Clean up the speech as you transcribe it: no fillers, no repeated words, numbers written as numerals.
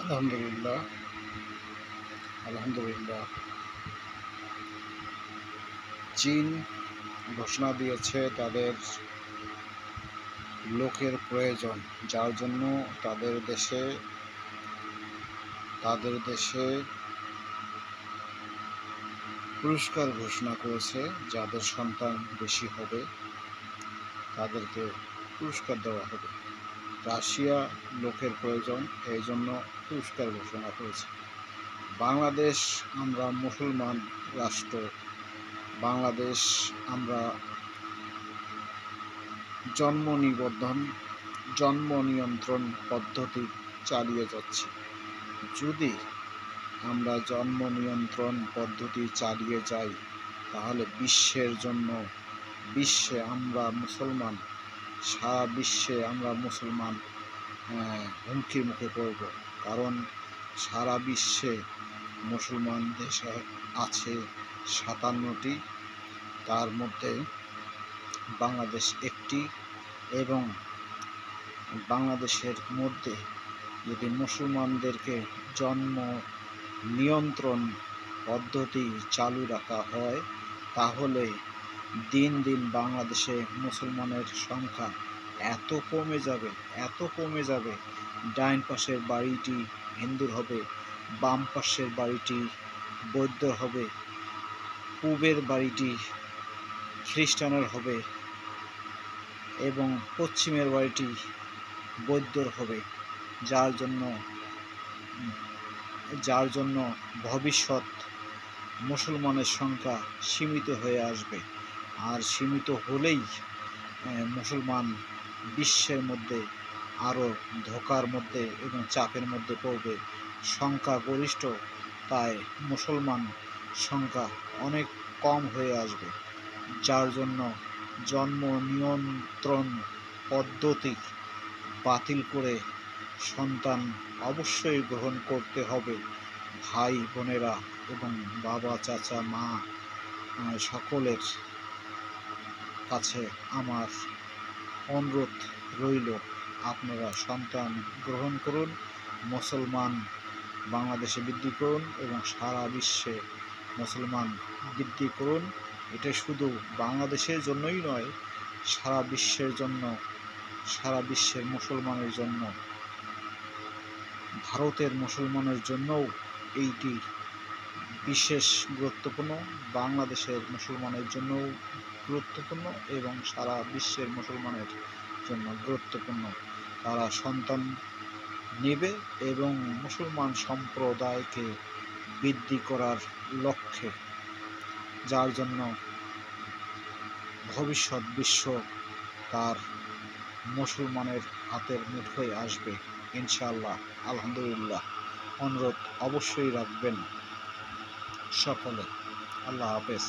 আলহামদুলিল্লাহ আলহামদুলিল্লাহ চীন ঘোষণা দিয়েছে তাদের লোকের প্রয়োজন, যার জন্য তাদের দেশে পুরস্কার ঘোষণা করেছে। যাদের সন্তান বেশি হবে তাদেরকে পুরস্কার দেওয়া হবে। রাশিয়া লোকের প্রয়োজন, এই জন্য পুরস্কার ঘোষণা করেছে। বাংলাদেশ, আমরা মুসলমান রাষ্ট্র। বাংলাদেশ, আমরা জন্ম নিয়ন্ত্রণ পদ্ধতি চালিয়ে যাচ্ছি। যদি আমরা জন্ম নিয়ন্ত্রণ পদ্ধতি চালিয়ে যাই তাহলে সারা বিশ্বে আমরা মুসলমান হুমকির মুখে পড়ব। কারণ সারা বিশ্বে মুসলমান দেশ আছে 57টি, তার মধ্যে বাংলাদেশ একটি। এবং বাংলাদেশের মধ্যে যদি মুসলমানদেরকে জন্ম নিয়ন্ত্রণ পদ্ধতি চালু রাখা হয় তাহলে দিন দিন বাংলাদেশে মুসলমানের সংখ্যা এত কমে যাবে, ডাইন পাশের বাড়িটি হিন্দুর হবে, বাম পাশের বাড়িটি বৌদ্ধর হবে, পূবের বাড়িটি খ্রিস্টানের হবে এবং পশ্চিমের বাড়িটি বৌদ্ধর হবে। যার জন্য ভবিষ্যৎ মুসলমানের সংখ্যা সীমিত হয়ে আসবে। আর সীমিত হলেই মুসলমান বিশ্বের মধ্যে আরও ধোঁকার মধ্যে এবং চাপের মধ্যে পড়বে। সংখ্যাগরিষ্ঠ, তাই মুসলমান সংখ্যা অনেক কম হয়ে আসবে। যার জন্য জন্ম নিয়ন্ত্রণ পদ্ধতি বাতিল করে সন্তান অবশ্যই গ্রহণ করতে হবে। ভাই বোনেরা এবং বাবা চাচা মা সকলের কাছে আমার অনুরোধ রইল, আপনারা সন্তান গ্রহণ করুন, মুসলমান বাংলাদেশে বৃদ্ধি করুন এবং সারা বিশ্বে মুসলমান বৃদ্ধি করুন। এটা শুধু বাংলাদেশের জন্যই নয়, সারা বিশ্বের মুসলমানের জন্য, ভারতের মুসলমানের জন্যও এইটি বিশেষ গুরুত্বপূর্ণ। বাংলাদেশের মুসলমানের জন্যও গুরুত্বপূর্ণ এবং সারা বিশ্বের মুসলমানের জন্য গুরুত্বপূর্ণ। তারা সন্তান নেবে এবং মুসলমান সম্প্রদায়কে বৃদ্ধি করার লক্ষ্যে, যার জন্য ভবিষ্যৎ বিশ্ব তার মুসলমানের হাতের মুঠোয় আসবে ইনশাআল্লাহ। আলহামদুলিল্লাহ, অনুরোধ অবশ্যই রাখবেন সকলে। আল্লাহ হাফেজ।